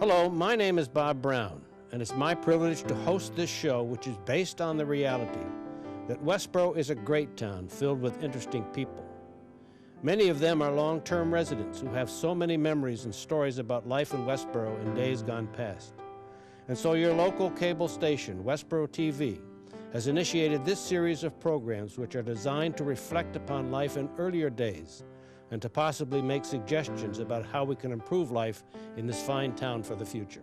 Hello, my name is Bob Brown, and it's my privilege to host this show, which is based on the reality that Westborough is a great town filled with interesting people. Many of them are long-term residents who have so many memories and stories about life in Westborough in days gone past. And so your local cable station, Westborough TV, has initiated this series of programs which are designed to reflect upon life in earlier days and to possibly make suggestions about how we can improve life in this fine town for the future.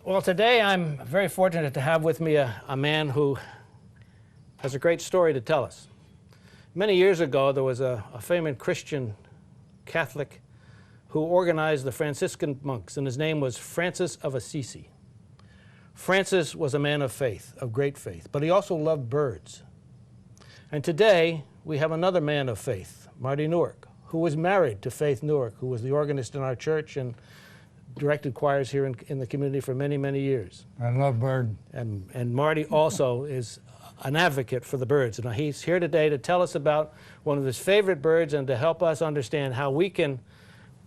Well, today I'm very fortunate to have with me a man who has a great story to tell us. Many years ago, there was a famous Christian Catholic who organized the Franciscan monks, and his name was Francis of Assisi. Francis was a man of faith, of great faith, but he also loved birds. And today, we have another man of faith, Marty Newark, who was married to Faith Newark, who was the organist in our church and directed choirs here in the community for many, many years. I love birds. And Marty also is an advocate for the birds. And he's here today to tell us about one of his favorite birds and to help us understand how we can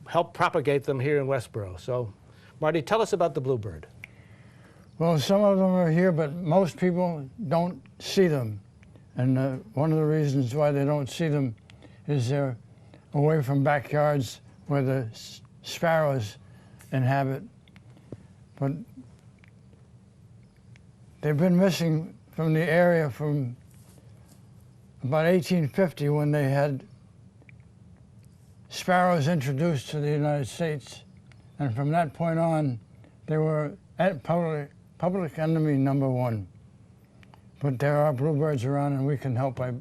help propagate them here in Westborough. So, Marty, tell us about the bluebird. Well, some of them are here, but most people don't see them. And one of the reasons why they don't see them is they're away from backyards where the sparrows inhabit. But they've been missing from the area from about 1850, when they had sparrows introduced to the United States. And from that point on, they were at public enemy #1. But there are bluebirds around, and we can help by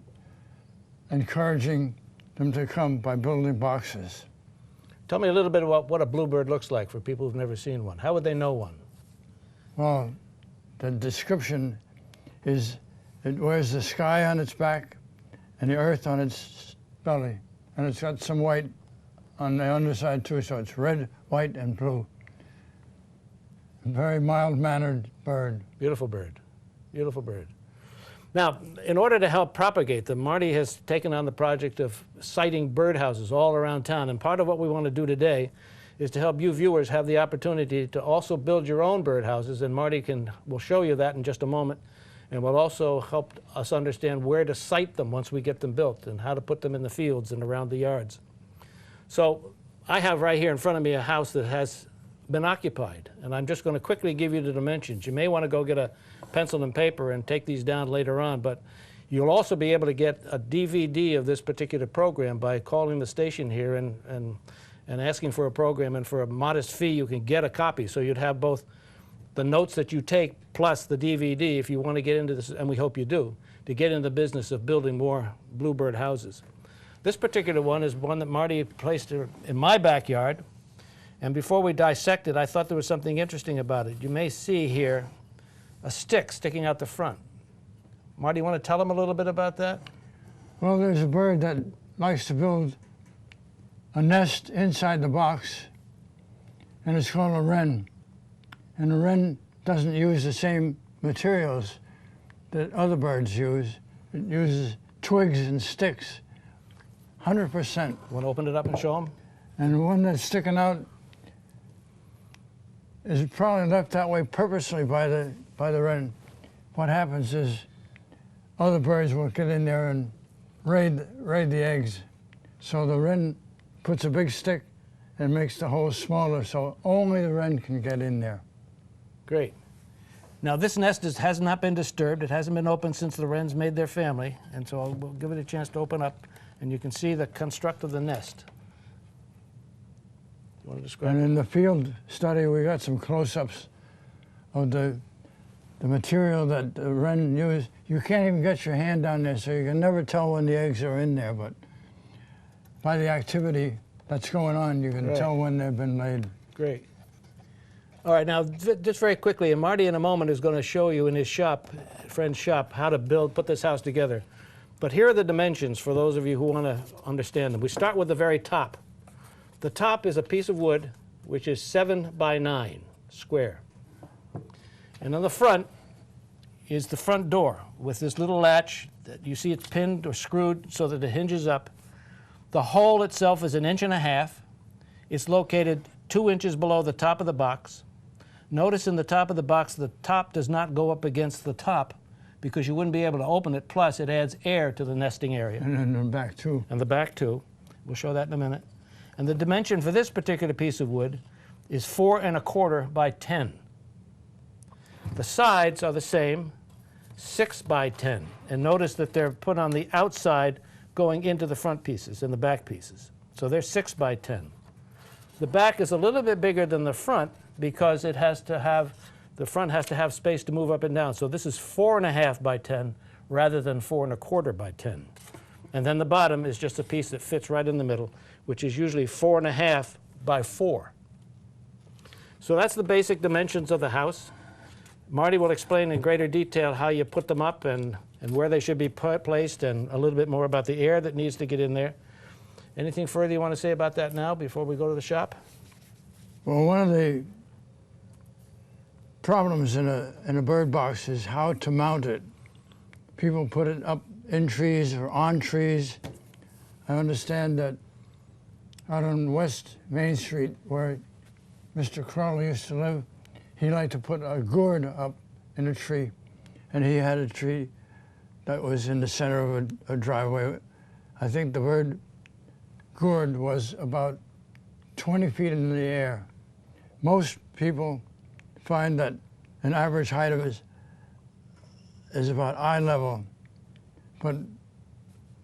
encouraging them to come by building boxes. Tell me a little bit about what a bluebird looks like for people who've never seen one. How would they know one? Well, the description is it wears the sky on its back and the earth on its belly. And it's got some white on the underside too, so it's red, white, and blue. A very mild-mannered bird. Beautiful bird. Beautiful bird. Now, in order to help propagate them, Marty has taken on the project of siting birdhouses all around town. And part of what we want to do today is to help you viewers have the opportunity to also build your own birdhouses. And Marty will show you that in just a moment. And will also help us understand where to site them once we get them built and how to put them in the fields and around the yards. So I have right here in front of me a house that has been occupied. And I'm just going to quickly give you the dimensions. You may want to go get a pencil and paper and take these down later on, but you'll also be able to get a DVD of this particular program by calling the station here and asking for a program, and for a modest fee you can get a copy. So you'd have both the notes that you take plus the DVD if you want to get into this, and we hope you do, to get into the business of building more bluebird houses. This particular one is one that Marty placed in my backyard, and before we dissect it, I thought there was something interesting about it. You may see here a stick sticking out the front. Marty, you want to tell them a little bit about that? Well, there's a bird that likes to build a nest inside the box, and it's called a wren. And the wren doesn't use the same materials that other birds use. It uses twigs and sticks, 100%. Want to open it up and show them? And the one that's sticking out is probably left that way purposely by the wren. What happens is other birds will get in there and raid the eggs. So the wren puts a big stick and makes the hole smaller, so only the wren can get in there. Great. Now this nest has not been disturbed. It hasn't been opened since the wrens made their family, and so we'll give it a chance to open up, and you can see the construct of the nest. You want to describe And it? in the field study, we got some close-ups of the material that the wren used. You can't even get your hand down there, so you can never tell when the eggs are in there, but by the activity that's going on, you can tell when they've been laid. Great. All right, now just very quickly, and Marty in a moment is going to show you in his shop, friend's shop, how to put this house together. But here are the dimensions for those of you who want to understand them. We start with the very top. The top is a piece of wood which is 7 by 9 square. And on the front is the front door with this little latch that you see it's pinned or screwed so that it hinges up. The hole itself is 1.5 inches. It's located 2 inches below the top of the box. Notice in the top of the box, the top does not go up against the top because you wouldn't be able to open it. Plus, it adds air to the nesting area. And then the back too. And the back too. We'll show that in a minute. And the dimension for this particular piece of wood is 4 1/4 by 10. The sides are the same, 6 by 10. And notice that they're put on the outside going into the front pieces and the back pieces. So they're 6 by 10. The back is a little bit bigger than the front because it has to have, the front has to have space to move up and down. So this is 4 1/2 by 10 rather than 4 1/4 by 10. And then the bottom is just a piece that fits right in the middle, which is usually 4 1/2 by 4. So that's the basic dimensions of the house. Marty will explain in greater detail how you put them up and where they should be placed, and a little bit more about the air that needs to get in there. Anything further you want to say about that now before we go to the shop? Well, one of the problems in a bird box is how to mount it. People put it up in trees or on trees. I understand that out on West Main Street, where Mr. Crowley used to live, he liked to put a gourd up in a tree, and he had a tree that was in the center of a driveway. I think the bird gourd was about 20 feet in the air. Most people find that an average height of it is about eye level, but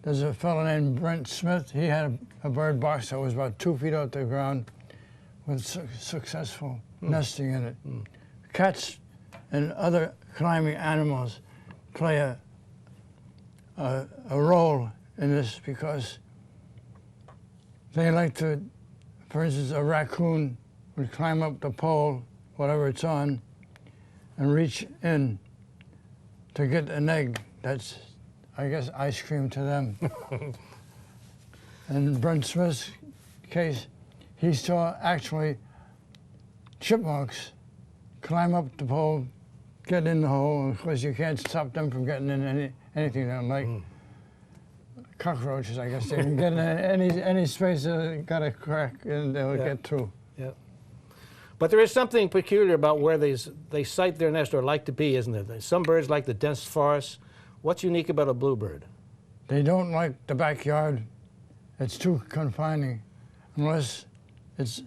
there's a fellow named Brent Smith. He had a bird box that was about 2 feet off the ground with successful nesting in it. Cats and other climbing animals play a role in this because they like to, for instance, a raccoon would climb up the pole, whatever it's on, and reach in to get an egg. That's, I guess, ice cream to them. In Brent Smith's case, he saw actually chipmunks climb up the pole, get in the hole, and of course you can't stop them from getting in anything they don't like. Cockroaches, I guess, they can get in any space that got a crack and they'll get through. Yeah. But there is something peculiar about where they site their nest or like to be, isn't there? Some birds like the dense forest. What's unique about a bluebird? They don't like the backyard. It's too confining, unless it's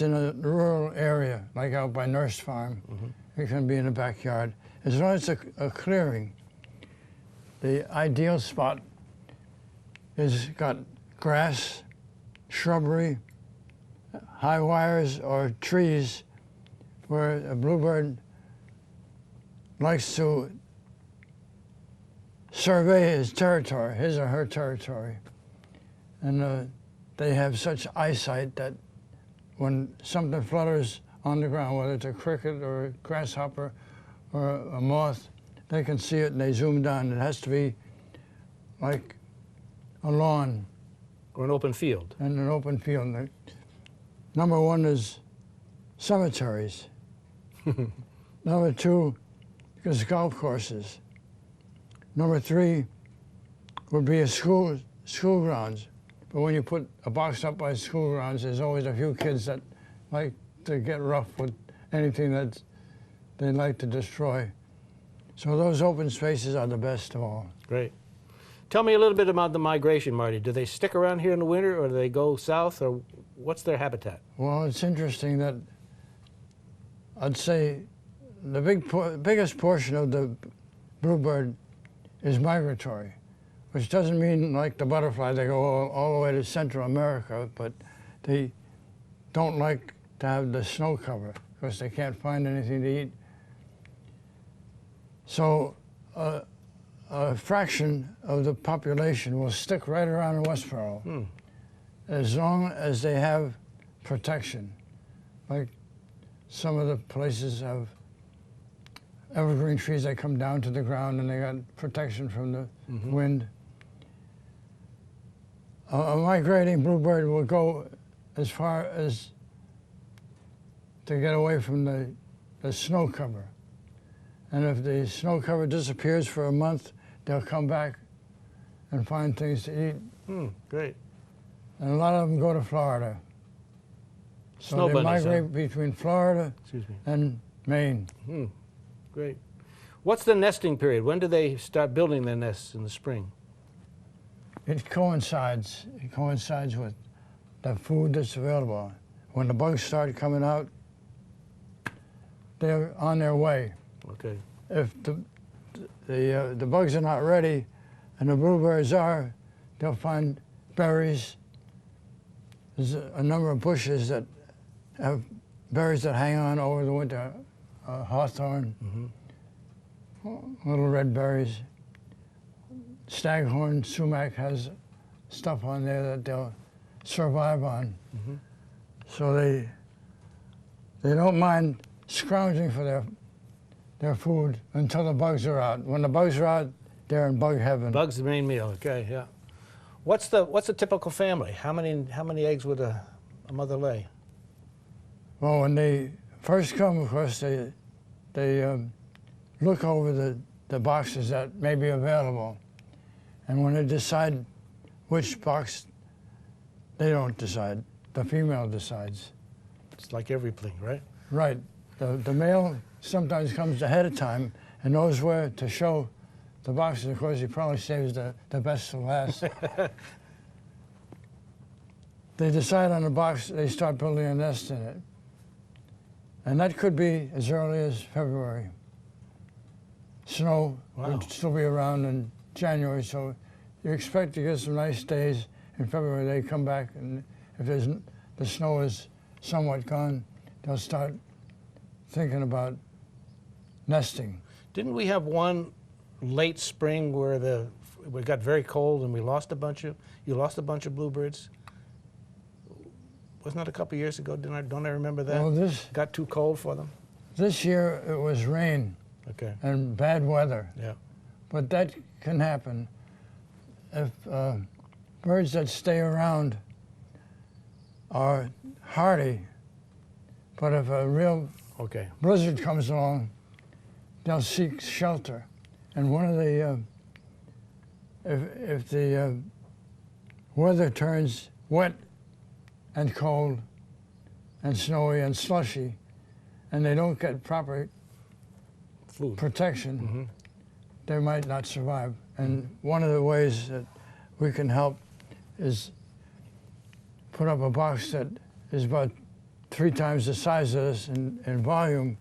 in a rural area, like out by Nurse Farm. It can be in the backyard. As long as it's a clearing, the ideal spot is got grass, shrubbery, high wires, or trees where a bluebird likes to survey his territory, his or her territory. And they have such eyesight that when something flutters on the ground, whether it's a cricket or a grasshopper or a moth, they can see it and they zoom down. It has to be like a lawn. Or an open field. And an open field. Number one is cemeteries. Number two is golf courses. Number three would be a school grounds. But when you put a box up by school grounds, there's always a few kids that like to get rough with anything that they like to destroy. So those open spaces are the best of all. Great. Tell me a little bit about the migration, Marty. Do they stick around here in the winter, or do they go south, or what's their habitat? Well, it's interesting that I'd say the biggest portion of the bluebird is migratory, which doesn't mean like the butterfly, they go all the way to Central America, but they don't like to have the snow cover because they can't find anything to eat. So a fraction of the population will stick right around Westborough as long as they have protection. Like some of the places have evergreen trees that come down to the ground and they got protection from the wind. A migrating bluebird will go as far as to get away from the snow cover. And if the snow cover disappears for a month, they'll come back and find things to eat. Great. And a lot of them go to Florida. So Snow they bunnies, migrate between Florida Excuse me. and Maine. Great. What's the nesting period? When do they start building their nests in the spring? It coincides. It coincides with the food that's available. When the bugs start coming out, they're on their way. Okay. If the bugs are not ready, and the bluebirds are, they'll find berries. There's a number of bushes that have berries that hang on over the winter. Hawthorn, little red berries. Staghorn sumac has stuff on there that they'll survive on. So they don't mind scrounging for their food until the bugs are out. When the bugs are out, they're in bug heaven. Bugs the main meal. Okay, yeah. What's the typical family? How many eggs would a mother lay? Well, when they first come, of course, they look over the boxes that may be available. And when they decide which box, they don't decide. The female decides. It's like everything, right? Right. The male sometimes comes ahead of time and knows where to show the boxes. Of course, he probably saves the best to last. They decide on the box, they start building a nest in it. And that could be as early as February. Snow would still be around in January, so you expect to get some nice days. In February, they come back, and if the snow is somewhat gone, they'll start thinking about nesting. Didn't we have one late spring where it got very cold and you lost a bunch of bluebirds? Wasn't that a couple of years ago? Don't I remember that? Well, got too cold for them? this year it was rain Okay. and bad weather. Yeah. But that can happen if birds that stay around are hardy. But if a real Okay. blizzard comes along, they'll seek shelter. And one of the, if the weather turns wet and cold and snowy and slushy, and they don't get proper Food. protection, they might not survive. And one of the ways that we can help is put up a box that is about 3 times the size of this in volume,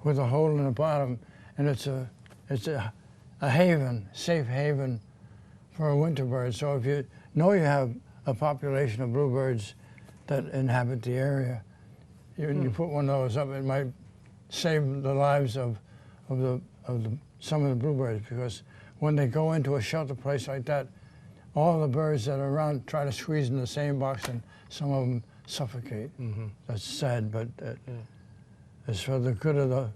with a hole in the bottom, and it's a haven, safe haven for a winter bird. So if you know you have a population of bluebirds that inhabit the area, you put one of those up, it might save the lives of some of the bluebirds, because when they go into a shelter place like that, all the birds that are around try to squeeze in the same box, and some of them suffocate. That's sad, but it's for the good of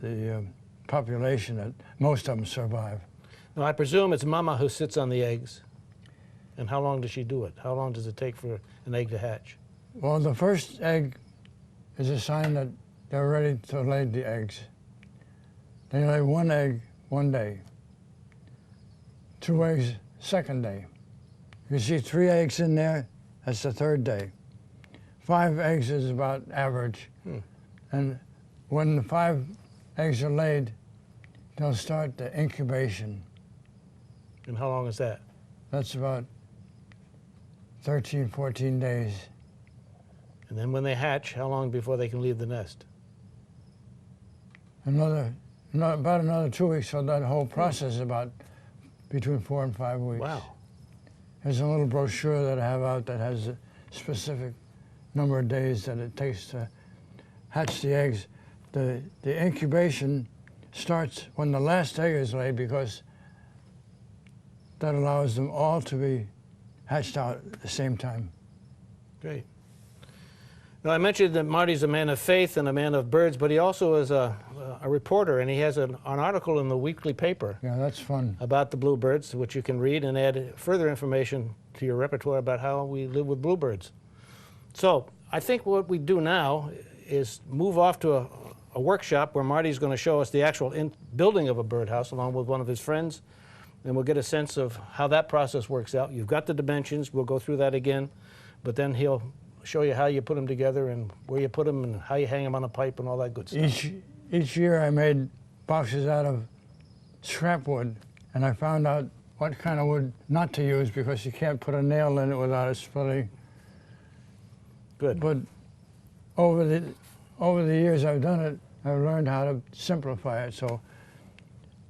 the population that most of them survive. Now, I presume it's mama who sits on the eggs. And how long does she do it? How long does it take for an egg to hatch? Well, the first egg is a sign that they're ready to lay the eggs. They lay 1 egg one day, 2 eggs second day. You see 3 eggs in there, that's the 3rd day. 5 eggs is about average. And when the 5 eggs are laid, they'll start the incubation. And how long is that? That's about 13, 14 days. And then when they hatch, how long before they can leave the nest? About another 2 weeks, so that whole process is about between 4 and 5 weeks. Wow. There's a little brochure that I have out that has a specific number of days that it takes to hatch the eggs. The incubation starts when the last egg is laid, because that allows them all to be hatched out at the same time. Great. Now, I mentioned that Marty's a man of faith and a man of birds, but he also is a reporter, and he has an article in the weekly paper Yeah, that's fun. about the bluebirds, which you can read and add further information to your repertoire about how we live with bluebirds. So I think what we do now is move off to a workshop where Marty's going to show us the actual building of a birdhouse along with one of his friends, and we'll get a sense of how that process works out. You've got the dimensions. We'll go through that again, but then he'll show you how you put them together and where you put them and how you hang them on a pipe and all that good stuff. Each year I made boxes out of scrap wood, and I found out what kind of wood not to use because you can't put a nail in it without it splitting. Good. But over the years I've done it, I've learned how to simplify it. So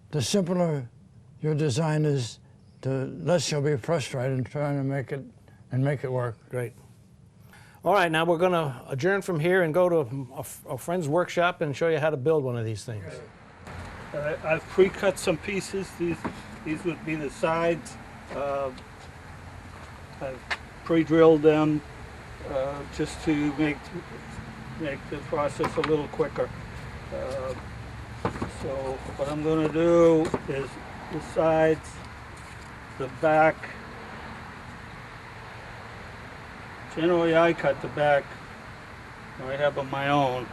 the simpler your design is, the less you'll be frustrated in trying to make it work. Great. All right, now we're going to adjourn from here and go to a friend's workshop and show you how to build one of these things. I've pre-cut some pieces. These would be the sides. I've pre-drilled them just to make the process a little quicker. So what I'm going to do is the sides, the back. Generally, I cut the back. I have on my own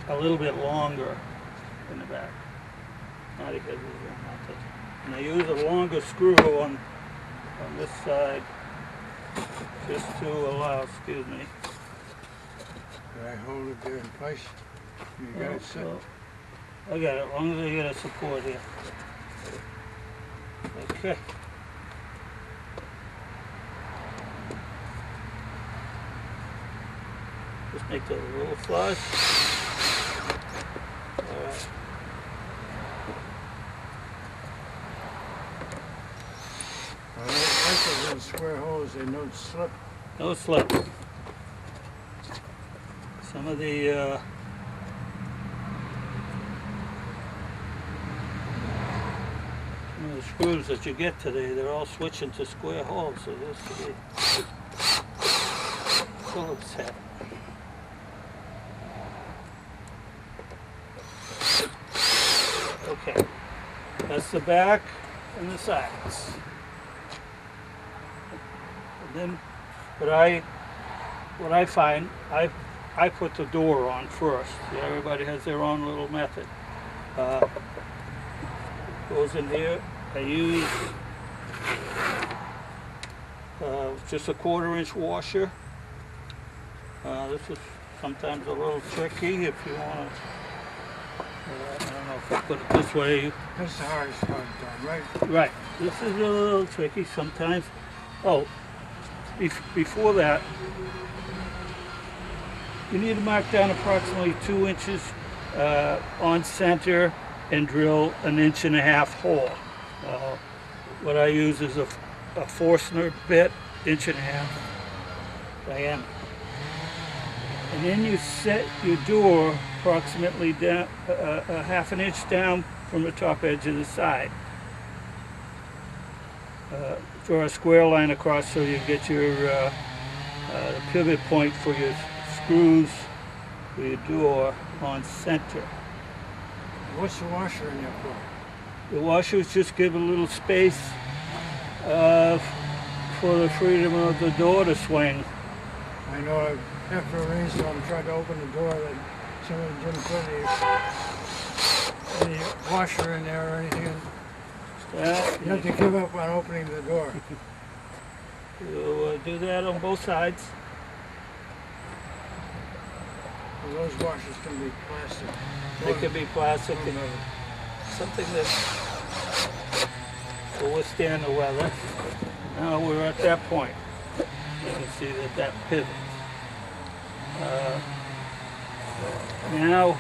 a little bit longer in the back. Not because it's and I use a longer screw on this side just to allow, excuse me. Can I hold it there in place? You got it set? I got it, as long as I get a support here. Okay. Just make those a little flush. All right. I like those little square holes, they don't slip. No slip. Some of the screws that you get today, they're all switching to square holes, so this should be Phillips head. Okay, that's the back and the sides. And then what I find, I put the door on first. See, everybody has their own little method. Goes in here. I use just a 1/4-inch washer. This is sometimes a little tricky if you want to. I don't know if I put it this way. That's the hardest part done, right? Right. This is a little tricky sometimes. Oh, before that, you need to mark down approximately 2 inches on center and drill 1.5 inch hole. What I use is a Forstner bit, 1.5 inch diameter. And then you set your door approximately down, 1/2 inch down from the top edge of the side. Draw a square line across so you get your pivot point for your screws for your door on center. What's the washer in there for? The washers just give a little space for the freedom of the door to swing. I know after a rainstorm I tried to open the door that somebody didn't put any washer in there or anything. You have to give up on opening the door. You do that on both sides. Well, those washers can be plastic. They can be plastic and something that will withstand the weather. Now we're at that point. You can see that pivots. Now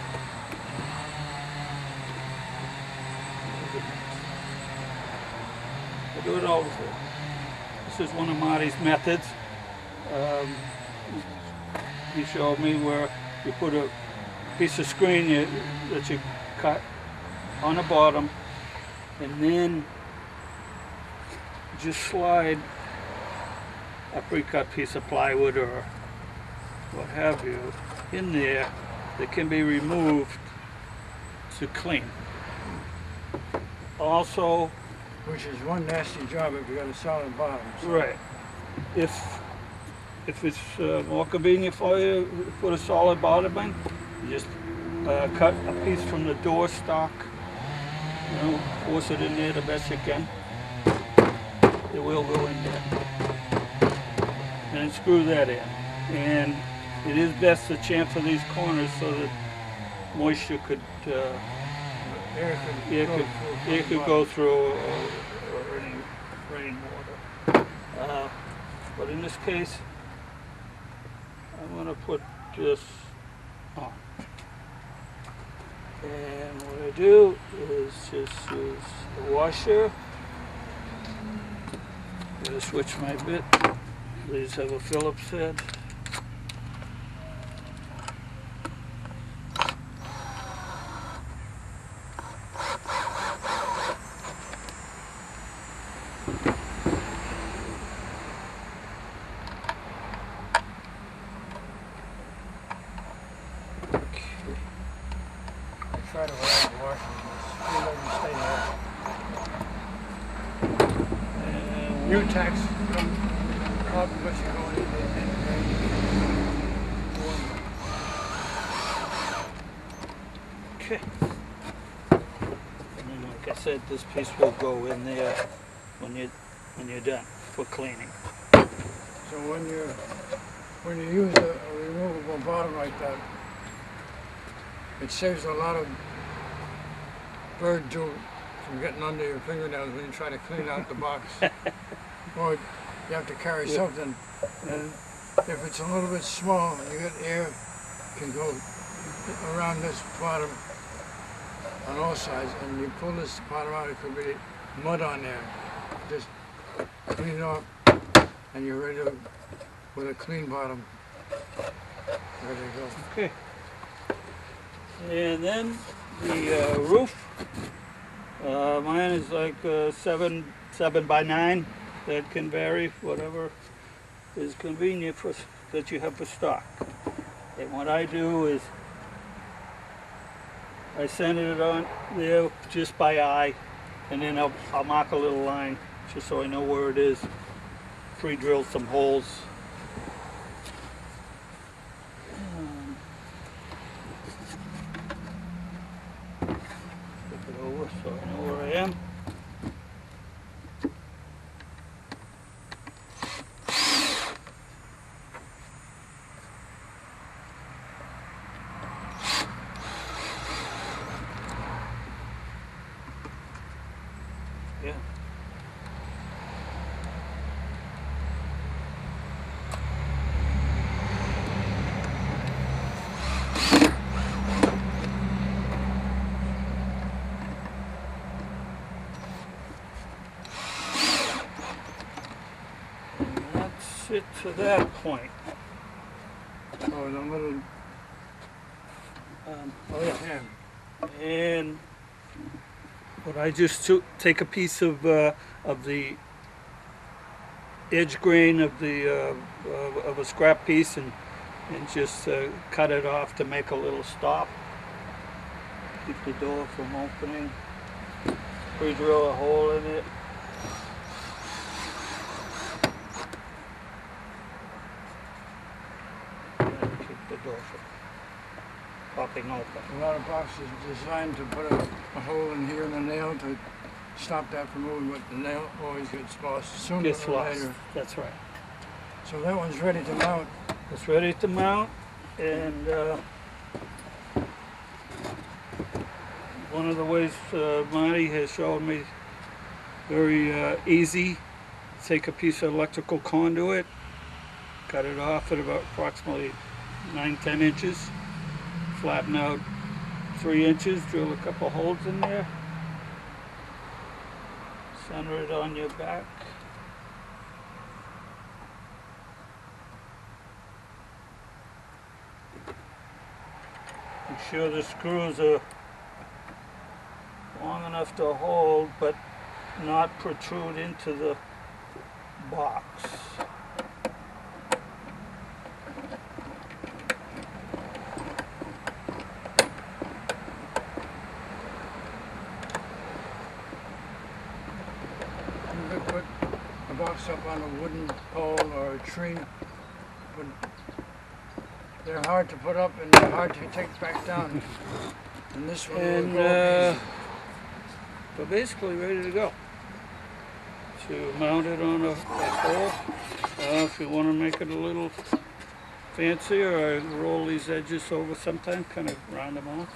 I do it all before. This is one of Marty's methods. He showed me where you put a piece of screen that you cut on the bottom, and then just slide a pre-cut piece of plywood or what have you in there that can be removed to clean. Also, which is one nasty job if you got a solid bottom. So. right, if it's more convenient for you to put a solid bottom in, you just cut a piece from the door stock, force it in there the best you can. It will go in there. then screw that in. And it is best to chamfer these corners so that moisture could Air it could go through or any rainwater. But in this case, I'm going to put this on. And what I do is just use the washer. I'm going to switch my bit. These have a Phillips head. Try to avoid the washing. It doesn't stay there. New tax come up because you're going Okay. And then, like I said, this piece will go in there when you're done for cleaning. So when you use a removable bottom like that, it saves a lot of bird dew from getting under your fingernails when you try to clean out the box. Or you have to carry something, and if it's a little bit small, you get air can go around this bottom on all sides, and you pull this bottom out, it could be mud on there. Just clean it off, and you're ready to, with a clean bottom, ready to go. Okay. And then the roof, mine is like 7 by 9. That can vary, whatever is convenient for that you have for stock. And what I do is I center it on there just by eye, and then I'll mark a little line just so I know where it is. Pre-drill some holes. Flip it over so I know where I am. Yeah. And that's it to that point. Oh, the little, Oh yeah. yeah. And what I just take a piece of the edge grain of the of a scrap piece and just cut it off to make a little stop. Keep the door from opening. Pre-drill a hole in it. And keep the door from popping open. A lot of boxes designed to put a hole in here and a nail to stop that from moving, but the nail always gets lost sooner Gets or lost. later. That's right. So that one's ready to mount. It's ready to mount, and one of the ways Marty has shown me very easy. Take a piece of electrical conduit, cut it off at about approximately 9-10 inches, flatten out 3 inches, drill a couple holes in there, center it on your back. Make sure the screws are long enough to hold, but not protrude into the box. You could put a box up on a wooden pole or a tree, but they're hard to put up and they're hard to take back down. And this one will And go up easy. we're basically ready to go. To mount it on a pole. If you want to make it a little fancier, I roll these edges over sometimes, kind of round them off.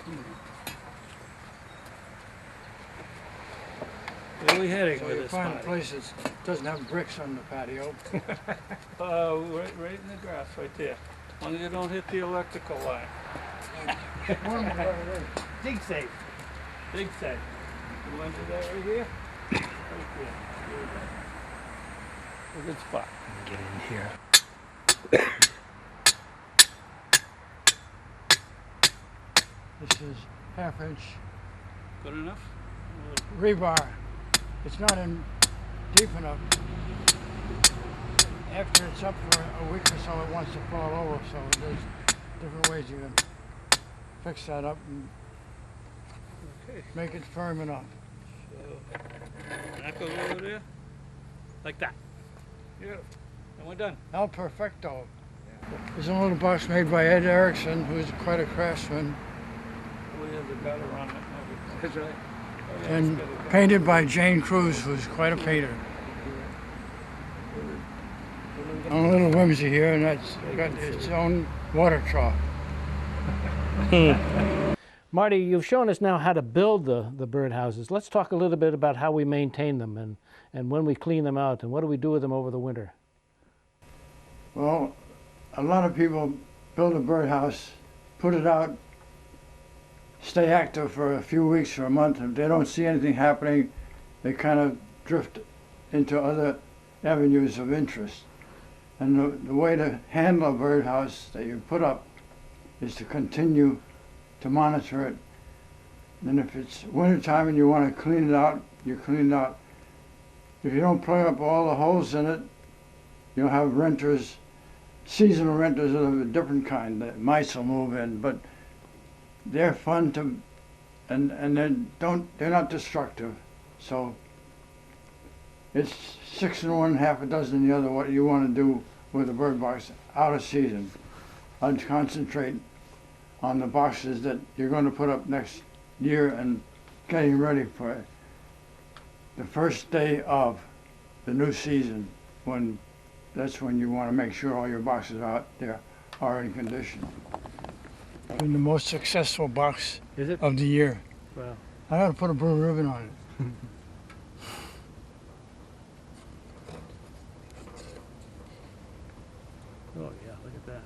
Where are we heading So with you this find a party? place that doesn't have bricks on the patio. Right in the grass, right there. As long as you don't hit the electrical line. Dig safe. Dig safe. You want to do that right here? Right there. A good spot. Get in here. This is half-inch Good enough? rebar. It's not in deep enough. After it's up for a week or so, it wants to fall over. So there's different ways you can fix that up and Okay. make it firm enough. So, that goes over there. Like that. Beautiful. And we're done. El Perfecto. There's a little box made by Ed Erickson, who's quite a craftsman, We have the gutter on it. That's right. and painted by Jane Cruz, who's quite a painter. A little whimsy here, and that's got its own water trough. Marty, you've shown us now how to build the birdhouses. Let's talk a little bit about how we maintain them and when we clean them out and what do we do with them over the winter. Well, a lot of people build a birdhouse, put it out, stay active for a few weeks or a month. If they don't see anything happening, they kind of drift into other avenues of interest. And the way to handle a birdhouse that you put up is to continue to monitor it. And if it's wintertime and you want to clean it out, you clean it out. If you don't plug up all the holes in it, you'll have renters, seasonal renters of a different kind. The mice will move in, but they're fun to, and they're not destructive. So it's 6 in one, half a dozen in the other. What you want to do with a bird box out of season, I'd concentrate on the boxes that you're going to put up next year and getting ready for the first day of the new season. That's when you want to make sure all your boxes out there are in condition. And the most successful box Is it? of the year. Well, I ought to put a blue ribbon on it. oh yeah, look at that.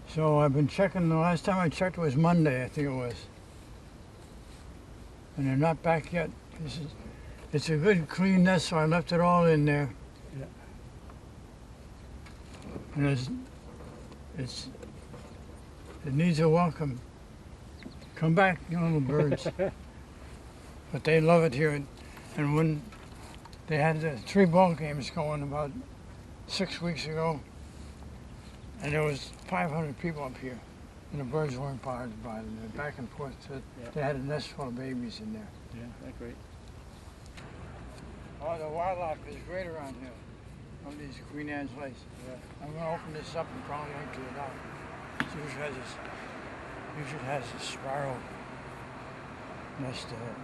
So I've been checking, the last time I checked was Monday, I think it was. And they're not back yet. It's a good clean nest, so I left it all in there. Yeah. And it needs a welcome. Come back, you little birds. But they love it here. And when they had the 3 ball games going about 6 weeks ago, and there was 500 people up here, and the birds weren't bothered by them. They're back and forth. They had a nest full of babies in there. Yeah, that's great. Oh, the wildlife is great around here. On these Queen Anne's Lace. Yeah. I'm going to open this up and probably empty it out. It usually has a sparrow nest in it.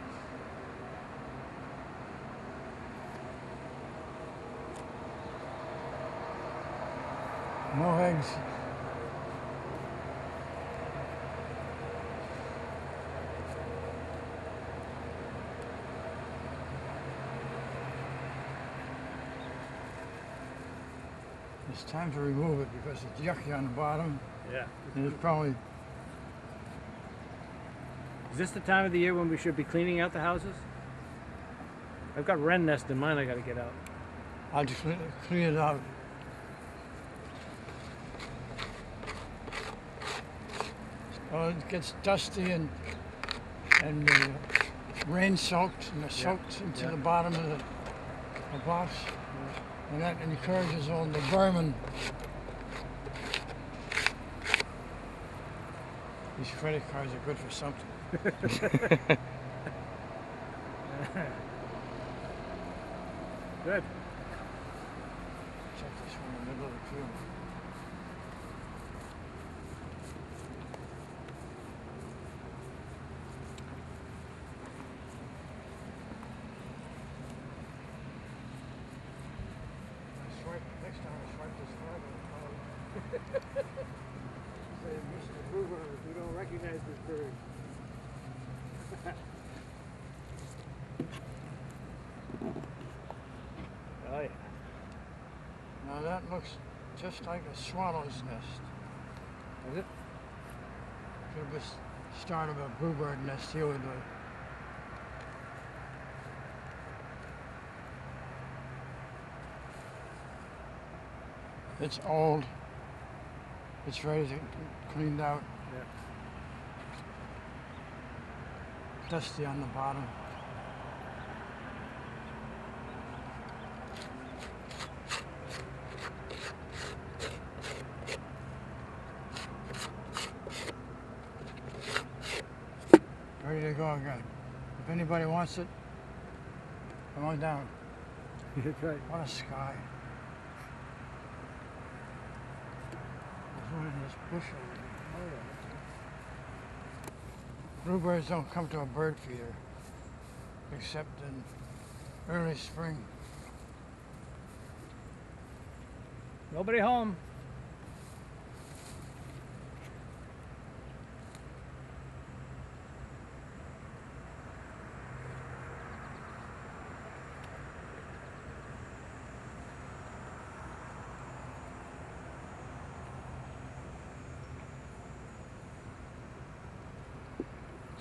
No eggs. It's time to remove it because it's yucky on the bottom, Yeah. and it's probably, Is this the time of the year when we should be cleaning out the houses? I've got wren nest in mine I got to get out. I'll just clean it out. Well, it gets dusty and rain soaked, and it soaks into the bottom of the box. And that encourages all the vermin. These credit cards are good for something. Good. Check this one in the middle of the field. That's right. Next time. bird. Oh yeah. Now that looks just like a swallow's nest. Is it? Could be start of a bluebird nest here with the. It's old. It's ready to cleaned out. Yeah. Dusty on the bottom. Ready to go again. If anybody wants it, come on down. That's right. What a sky. There's one in this bush over there. Oh yeah. Bluebirds don't come to a bird feeder except in early spring. Nobody home.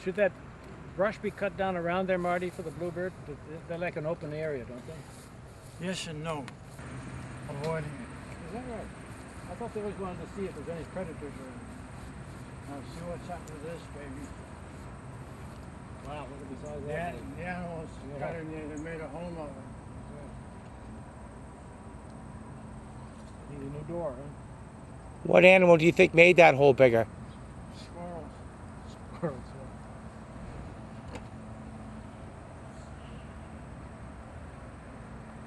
Should that brush be cut down around there, Marty, for the bluebird? They're like an open area, don't they? Yes and no. Avoiding it. Is that right? I thought they always wanted to see if there's any predators around. Now see what's happened to this baby. Wow, look at the size of The, that. the animals Yeah. got in there, they made a home of it. Need a new door, huh? What animal do you think made that hole bigger? Squirrels. Squirrels, yeah.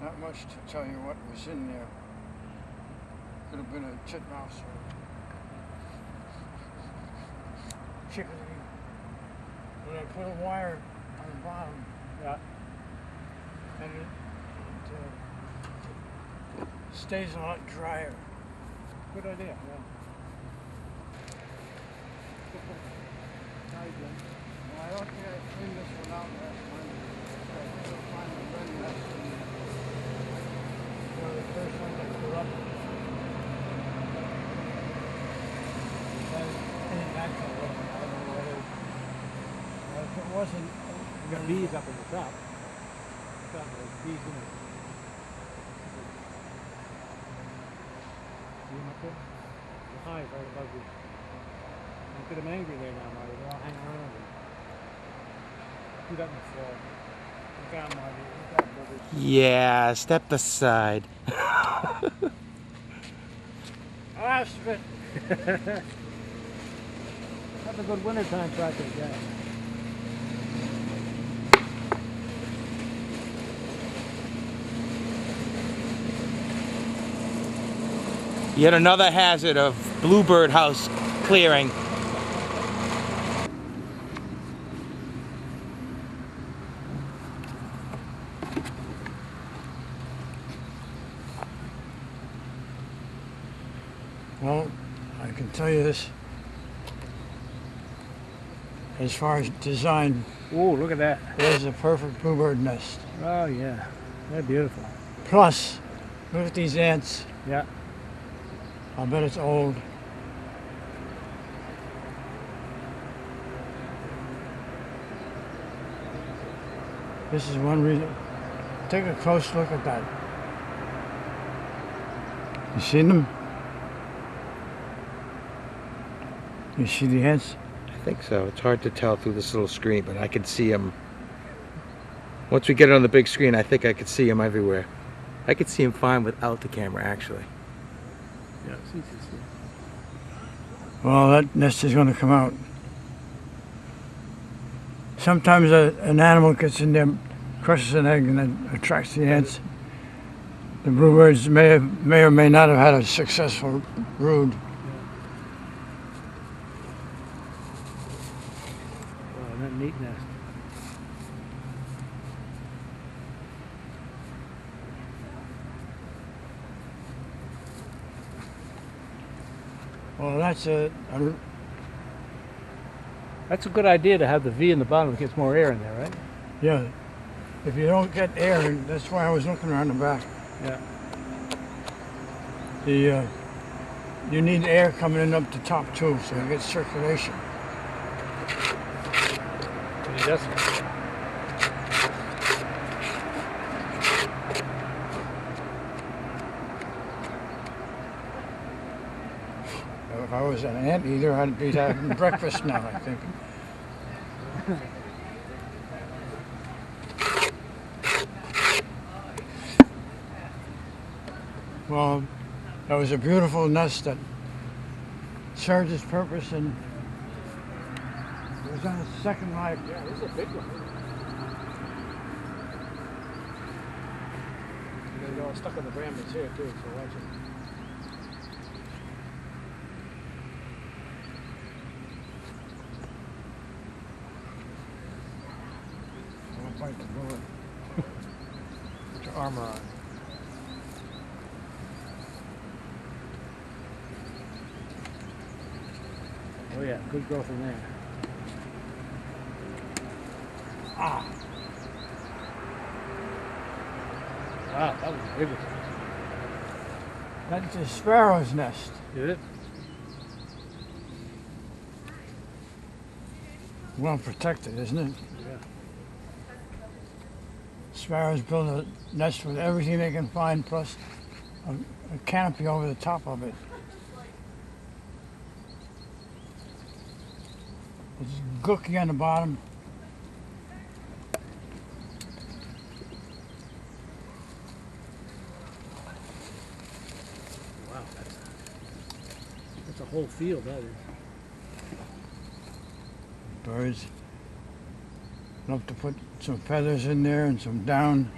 Not much to tell you what was in there. Could have been a titmouse or chickadee. But I put a wire on the bottom Yeah. and it stays a lot drier. Good idea, yeah. Hi, Jim. Well, I don't think I cleaned this one out last time. I couldn't find the red nest in there. One of the first ones that grew up. Any natural looking, I don't know what it is. If it wasn't, You got bees up in the top. There's bees in it. See them up there? The hive right above you. Look at them angry there now, Marty. They all hang around you. Put that in the floor. Look out, Marty. Look out, brothers. Yeah, step aside. ah, spit. That's a good wintertime project, yeah. Yet another hazard of bluebird house clearing. Well, I can tell you this. As far as design, Oh, look at that. there's a perfect bluebird nest. Oh, yeah. They're beautiful. Plus, look at these ants. Yeah. I'll bet it's old. This is one reason. Take a close look at that. You seen them? You see the ants? I think so. It's hard to tell through this little screen, but I can see them. Once we get it on the big screen, I think I could see them everywhere. I could see them fine without the camera, actually. Yeah, see. Well, that nest is going to come out. Sometimes an animal gets in there, crushes an egg, and then attracts the ants. The bluebirds may or may not have had a successful brood. Oh, that neat nest. Well, that's That's a good idea to have the V in the bottom. It gets more air in there, right? Yeah. If you don't get air, that's why I was looking around the back. Yeah. You need air coming in up the top too, so you get circulation. And he doesn't. If I was an anteater, I'd be having breakfast now, I think. Well, that was a beautiful nest that served its purpose, and it was on its second life. Yeah, this is a big one. And they're all stuck in the brambles here too, so watch it. Don't bite the bullet. Put your armor on. Oh yeah, good growth in there. Ah, Wow, that was a big one. that's a sparrow's nest. Is it? Well protected, isn't it? Yeah. Sparrows build a nest with everything they can find, plus a canopy over the top of it. It's gooky on the bottom. Wow, that's a whole field, that is. Birds. Love to put some feathers in there and some down.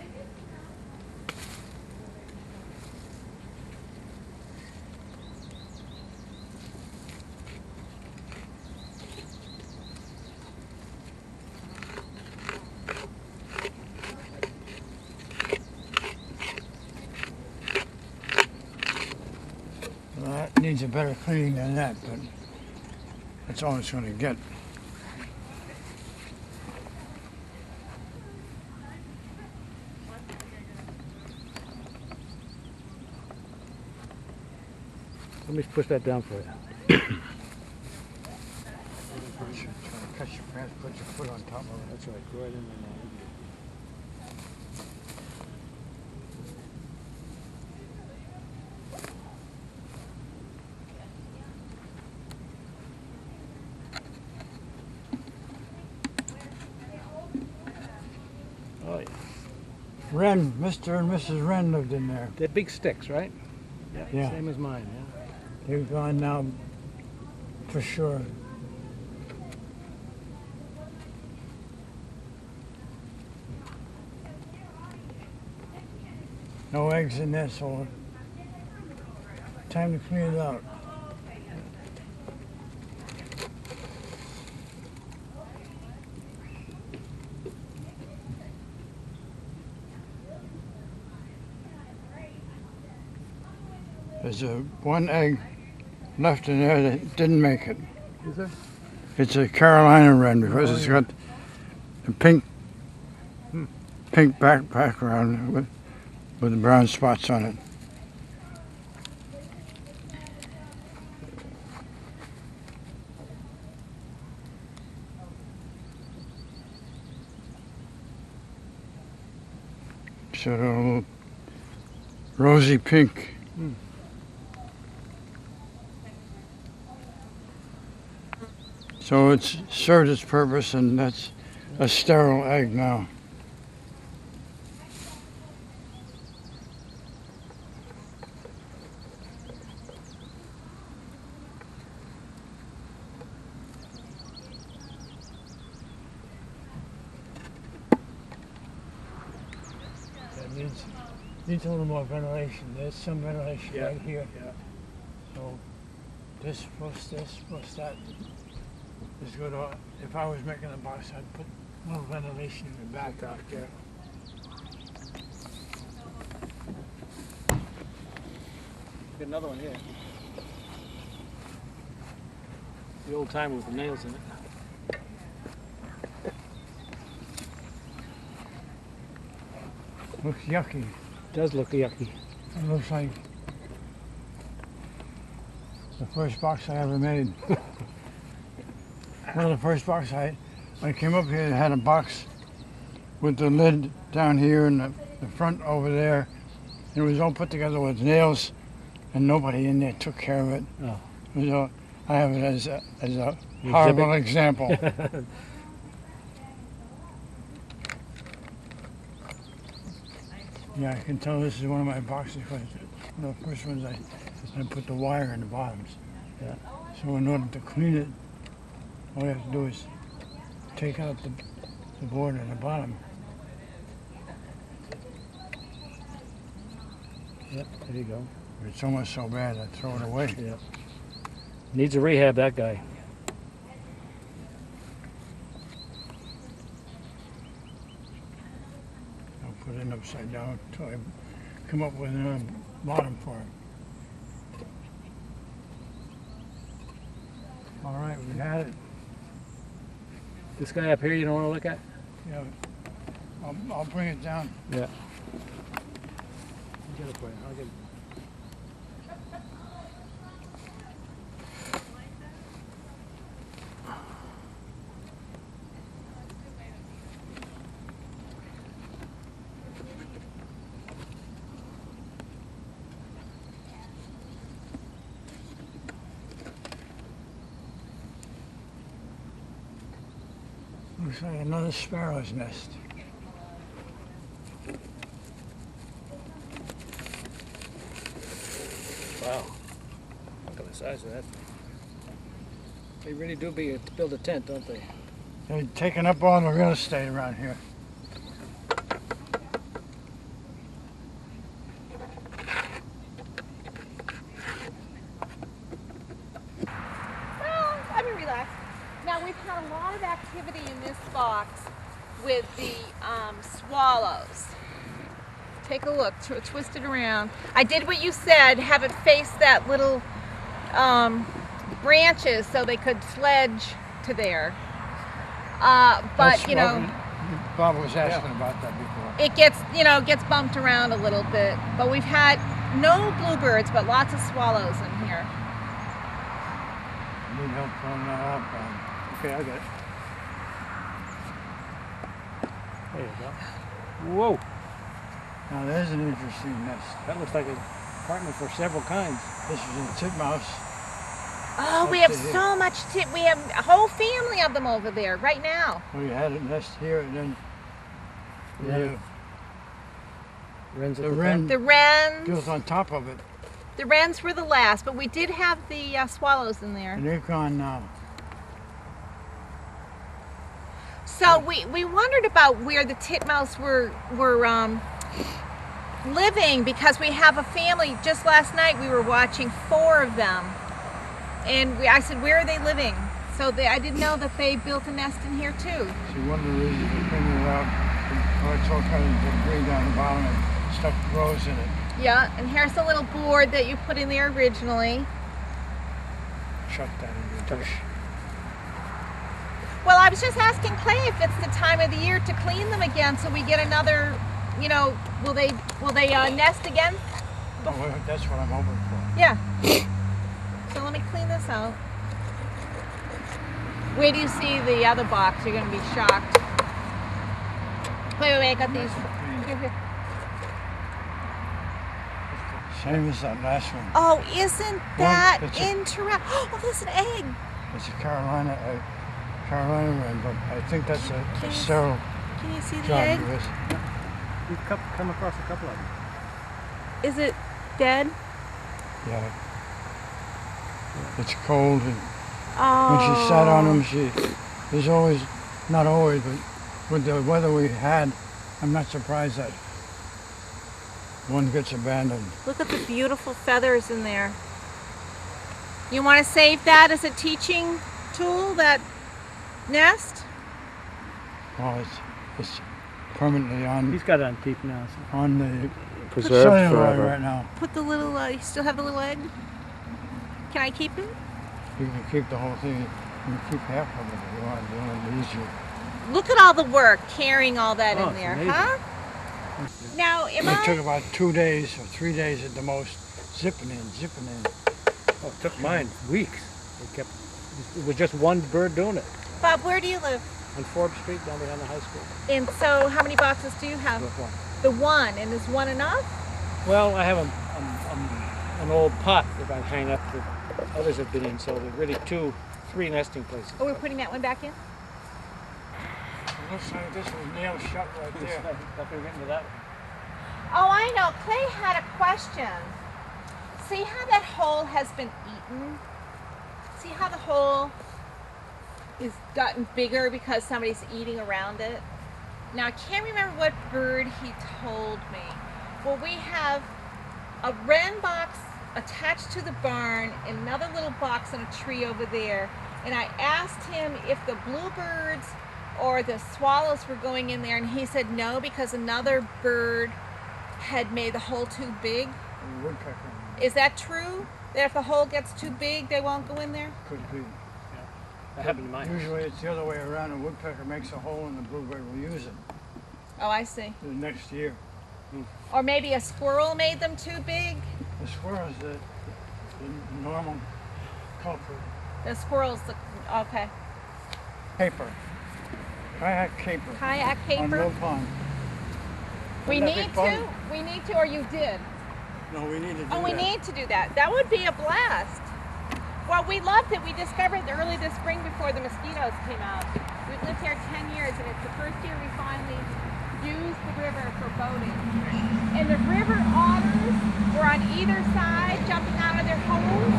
Well, that needs a better cleaning than that, but that's all it's going to get. Let me push that down for you. Try to catch your pants, put your foot on top of it. That's right, go right in there now. Oh yeah. Wren, Mr. and Mrs. Wren lived in there. They're big sticks, right? Yeah. Same as mine, yeah. They're gone now for sure. No eggs in there, so time to clean it out. There's one egg left in there that didn't make it. Is there? It's a Carolina wren because it's got a pink background with the brown spots on it. Sort of a little rosy pink. So it's served its purpose, and that's a sterile egg now. That needs a little more ventilation. There's some ventilation right here. Yeah. So this plus that is good. If I was making a box, I'd put a little ventilation in the back. Yeah. Get another one here. The old timer with the nails in it. Looks yucky. Does look yucky. It looks like the first box I ever made. One of the first boxes I came up here and had a box with the lid down here and the front over there. It was all put together with nails, and nobody in there took care of it. Oh. So I have it as a horrible example. Yeah, I can tell this is one of my boxes because one of the first ones I put the wire in the bottoms. Yeah. So in order to clean it, all you have to do is take out the board at the bottom. Yep, there you go. If it's almost so bad, I throw it away. Yep. Needs a rehab, that guy. I'll put it upside down until I come up with another bottom for it. All right, we had it. This guy up here you don't want to look at? Yeah, I'll bring it down. Yeah. Get it for you. I'll get it. Looks like another sparrow's nest. Wow. Look at the size of that thing. They really do build a tent, don't they? They're taking up all the real estate around here. Well, I mean, relax. Now, we've had a lot of activity in this box with the swallows. Take a look, twist it around. I did what you said, have it face that little branches so they could sledge to there. But, That's you know, what Bob was asking about that before. it gets, gets bumped around a little bit. But we've had no bluebirds, but lots of swallows in here. Need help throwing that out, Bob. Okay, I got it. There you go. Whoa. Now there's an interesting nest. That looks like an apartment for several kinds. This is a titmouse. Oh, we Up have to here. so much we have a whole family of them over there right now. We had a nest here, and then Yeah. Wrens at the the wren The wrens. built on top of it, The wrens were the last, but we did have the swallows in there. and they're gone now. So we wondered about where the titmouse were living because we have a family. Just last night we were watching 4 of them, and I said, "Where are they living?" So I didn't know that they built a nest in here too. See, one of the reasons we cleaned it out, it's all kind of debris down the bottom, and stuff grows in it. Yeah, and here's the little board that you put in there originally. Chuck that into the dish. Well, I was just asking Clay if it's the time of the year to clean them again, so we get another. Will they nest again? Oh, well, that's what I'm hoping for. Yeah. So let me clean this out. Where do you see the other box? You're going to be shocked. Wait, I got these. Here. Same as that last one. Oh, isn't that it's a- interesting? Oh, there's an egg. It's a Carolina wren, but I think that's a Can you- sterile Can you see the job egg? of this. We've come across a couple of them. Is it dead? Yeah. It's cold, and Oh. when she sat on them, there's always, not always, but with the weather we had, I'm not surprised that one gets abandoned. Look at the beautiful feathers in there. You want to save that as a teaching tool, that nest? Well, it's permanently He's got it on tape now. So. on the Preserved cellular forever. right now. Put the little, you still have the little egg? Can I keep it? You can keep the whole thing. You can keep half of it if you want. You want it easier. Look at all the work carrying all that Oh, in it's there, amazing. huh? Now, am It took I? about 2 days or 3 days at the most, zipping in, zipping in. Oh, it took mine weeks. It was just one bird doing it Bob, where do you live? on Forbes Street down behind the high school. And so, how many boxes do you have? With one. The one, and is one enough? Well, I have an old pot that I hang up that others have been in, so there's really three nesting places. Oh, we're putting that one back in? It looks like this was nailed shut right there. Nothing written to that one. Oh, I know. Clay had a question. See how that hole has been eaten? See how the hole is gotten bigger because somebody's eating around it? Now, I can't remember what bird he told me. Well, we have a wren box attached to the barn, and another little box on a tree over there. And I asked him if the bluebirds or the swallows were going in there, and he said no, because another bird had made the hole too big. And the woodpecker Is that true? That if the hole gets too big, they won't go in there? could be. That happened to mine. Usually it's the other way around. The woodpecker makes a hole and the bluebird will use it Oh, I see. the next year. Or maybe a squirrel made them too big? The squirrel's the normal culprit. The squirrel's the, okay. Caper. Kayak caper. Kayak On caper? Mill Pond. We Wouldn't that need be fun? to? We need to, or you did? No, we need to do Oh, we that. need to do that. That would be a blast. Well, we loved it. We discovered early this spring before the mosquitoes came out. We've lived here 10 years, and it's the first year we finally used the river for boating. And the river otters were on either side jumping out of their holes.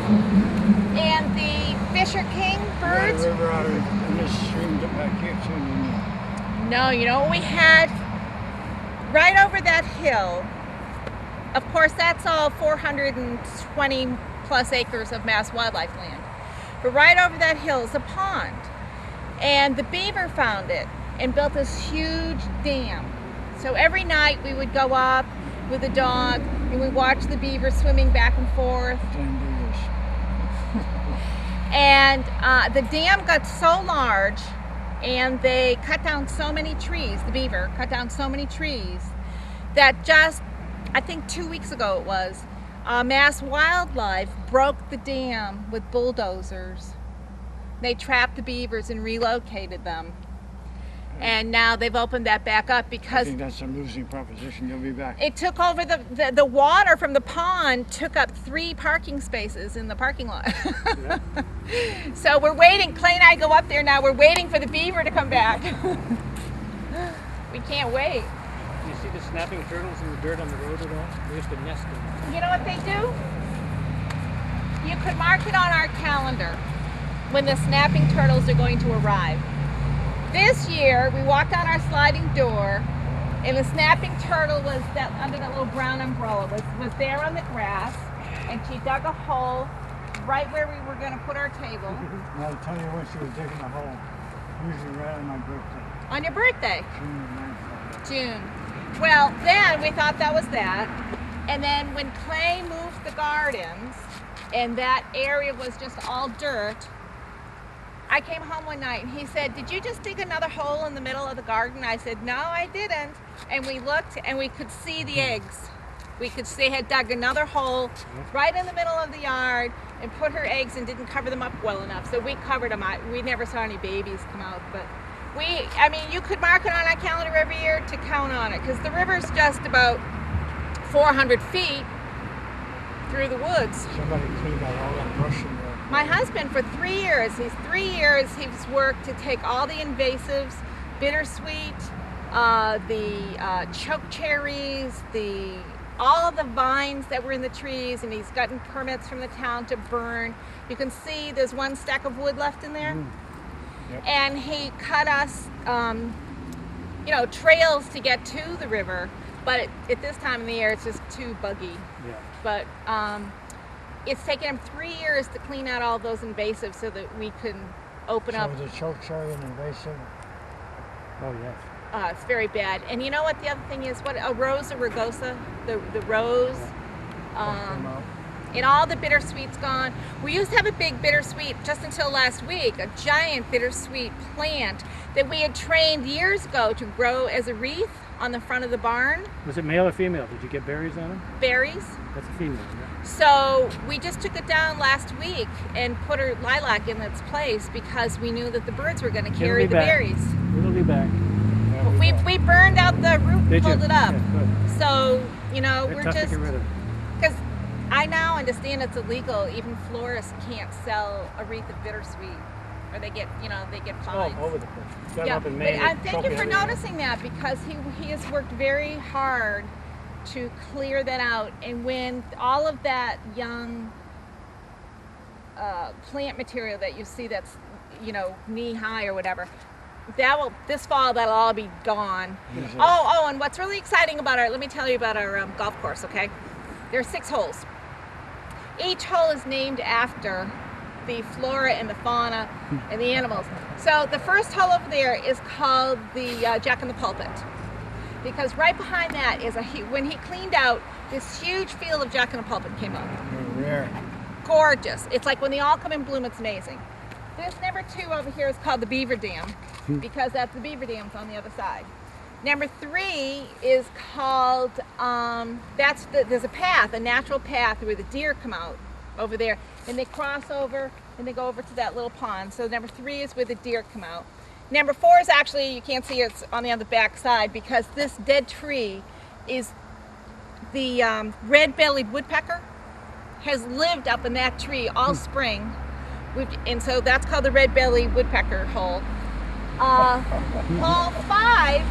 And the Fisher King birds. The river otter in this stream back here too. didn't you? No, you know what we had? Right over that hill. Of course, that's all 420 plus acres of Mass wildlife land. But right over that hill is a pond. And the beaver found it and built this huge dam. So every night we would go up with the dog and we watch the beaver swimming back and forth. Then do this. And the dam got so large and they cut down so many trees, the beaver cut down so many trees, that just, I think 2 weeks ago it was, Mass Wildlife broke the dam with bulldozers. They trapped the beavers and relocated them. And now they've opened that back up I because think that's a losing proposition. You'll be back. it took over the water from the pond, took up 3 parking spaces in the parking lot. So we're waiting. Clay and I go up there now. We're waiting for the beaver to come back. We can't wait. Do you see the snapping turtles in the dirt on the road at all? They used to nest in them. You know what they do? You could mark it on our calendar when the snapping turtles are going to arrive. This year, we walked out our sliding door, and the snapping turtle was under that little brown umbrella, was there on the grass, and she dug a hole right where we were going to put our table. And I'll tell you when she was digging a hole. Usually right on my birthday. On your birthday, June 9th. June. Well, then we thought that was that. And then when Clay moved the gardens, and that area was just all dirt, I came home one night and he said, "Did you just dig another hole in the middle of the garden?" I said, "No, I didn't." And we looked and we could see the eggs. We could see they had dug another hole right in the middle of the yard and put her eggs and didn't cover them up well enough. So we covered them. We never saw any babies come out, but you could mark it on our calendar every year to count on it, because the river's just about 400 feet through the woods. Somebody cleaned out all that brush in there. My husband, for 3 years, he's worked to take all the invasives, bittersweet, the choke cherries, all of the vines that were in the trees, and he's gotten permits from the town to burn. You can see there's one stack of wood left in there. Yep. And he cut us, trails to get to the river, but at this time of the year, it's just too buggy. Yeah. But it's taken him 3 years to clean out all those invasives so that we can open up. So the choke cherry and invasive. Oh, yes. It's very bad. And you know what the other thing is? What a Rosa rugosa, the rose. And all the bittersweet's gone. We used to have a big bittersweet just until last week, a giant bittersweet plant that we had trained years ago to grow as a wreath. on the front of the barn, Was it male or female? Did you get berries on them? berries. That's a female, yeah. So we just took it down last week and put her lilac in its place because we knew that the birds were going to carry It'll be the back. berries. It'll be back. We burned out the root and Did you? pulled it up. Yeah, good. So, you know, They're we're tough just, to get rid of. because I now understand it's illegal. Even florists can't sell a wreath of bittersweet, or they get, you know, they get All fines. over the place. Got 'em Yeah, up in but Maine. I they thank choke you for everywhere. noticing that, because he has worked very hard to clear that out. And when all of that young plant material that you see that's, you know, knee high or whatever, this fall that'll all be gone. Oh, and what's really exciting about let me tell you about our golf course, okay? There are 6 holes. Each hole is named after the flora and the fauna and the animals. So the first hole over there is called the Jack in the Pulpit, because right behind that is when he cleaned out, this huge field of Jack in the Pulpit came up. Rare. Gorgeous. It's like when they all come in bloom, it's amazing. This number 2 over here is called the Beaver Dam, because that's the Beaver Dam's on the other side. Number 3 is called, there's a path, a natural path where the deer come out over there, and they cross over and they go over to that little pond. So number 3 is where the deer come out. Number 4 is actually, you can't see it's on the other back side, because this dead tree is the red-bellied woodpecker has lived up in that tree all spring. And so that's called the red-bellied woodpecker hole. Hole 5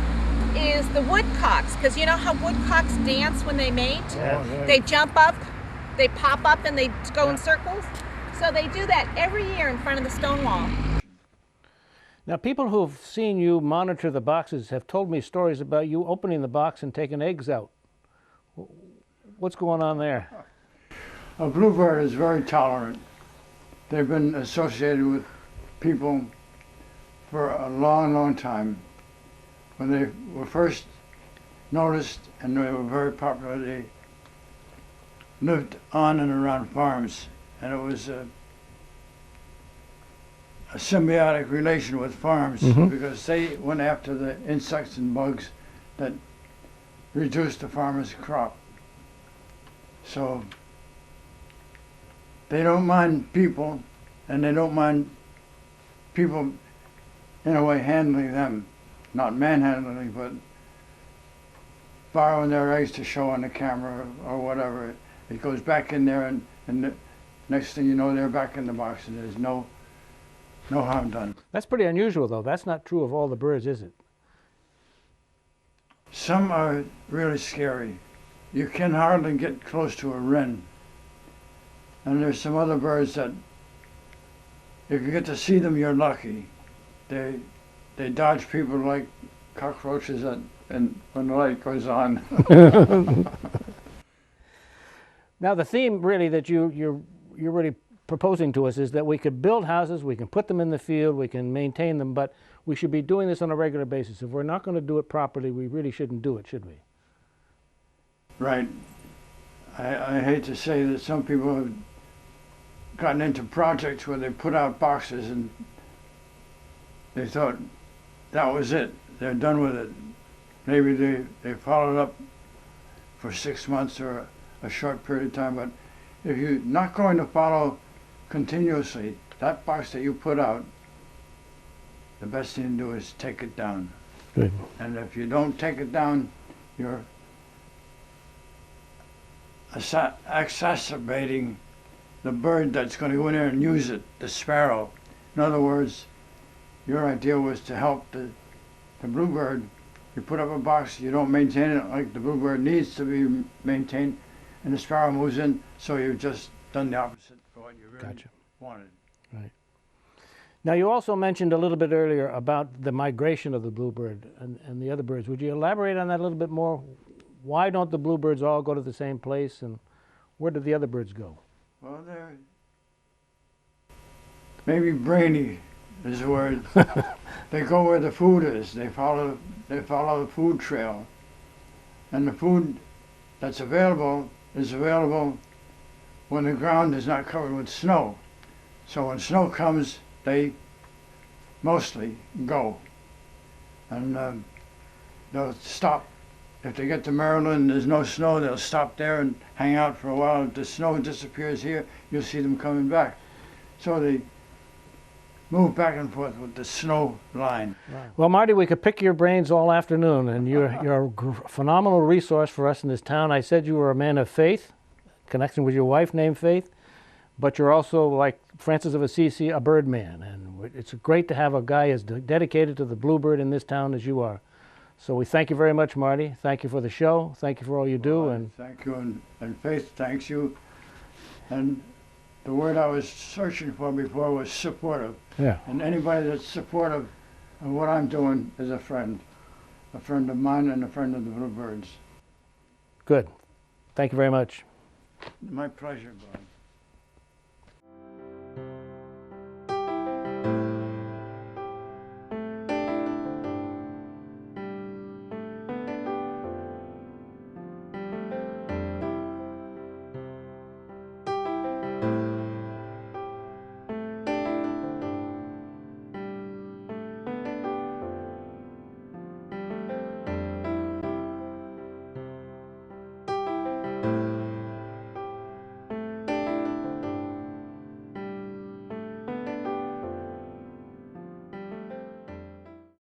is the woodcocks, because you know how woodcocks dance when they mate? Yeah. They jump up, they pop up, and they go in circles. So they do that every year in front of the stone wall. Now, people who've seen you monitor the boxes have told me stories about you opening the box and taking eggs out. What's going on there? A bluebird is very tolerant. They've been associated with people for a long, long time. When they were first noticed and they were very popular, they lived on and around farms, and it was a symbiotic relation with farms, because they went after the insects and bugs that reduced the farmer's crop. So they don't mind people, and they don't mind people in a way handling them, not manhandling, but borrowing their eggs to show on the camera or whatever. It goes back in there, and the next thing you know, they're back in the box, and there's no harm done. That's pretty unusual, though. That's not true of all the birds, is it? Some are really scary. You can hardly get close to a wren. And there's some other birds that, if you get to see them, you're lucky. They dodge people like cockroaches and when the light goes on. Now, the theme really that you're really proposing to us is that we could build houses, we can put them in the field, we can maintain them, but we should be doing this on a regular basis. If we're not going to do it properly, we really shouldn't do it, should we? Right. I hate to say that some people have gotten into projects where they put out boxes and they thought that was it. They're done with it. Maybe they followed up for 6 months or a short period of time, but if you're not going to follow continuously that box that you put out, the best thing to do is take it down. Good. And if you don't take it down, you're exacerbating the bird that's going to go in there and use it, the sparrow. In other words, your idea was to help the bluebird. You put up a box, you don't maintain it like the bluebird needs to be maintained, and the sparrow moves in, so you've just done the opposite of what you really wanted. Right. Now, you also mentioned a little bit earlier about the migration of the bluebird and the other birds. Would you elaborate on that a little bit more? Why don't the bluebirds all go to the same place, and where do the other birds go? Well, they're maybe brainy is the word. They go where the food is. They follow the food trail, and the food that's available is available when the ground is not covered with snow. So when snow comes, they mostly go, and they'll stop if they get to Maryland, there's no snow, they'll stop there and hang out for a while. If the snow disappears here, you'll see them coming back. So they move back and forth with the snow line. Well, Marty, we could pick your brains all afternoon, and you're a phenomenal resource for us in this town. I said you were a man of faith, connection with your wife named Faith, but you're also, like Francis of Assisi, a bird man, and it's great to have a guy as dedicated to the bluebird in this town as you are. So we thank you very much, Marty. Thank you for the show. Thank you for all you do. Well, and thank you, and Faith thanks you. And the word I was searching for before was supportive. Yeah. And anybody that's supportive of what I'm doing is a friend of mine and a friend of the Bluebirds. Good. Thank you very much. My pleasure, Bob.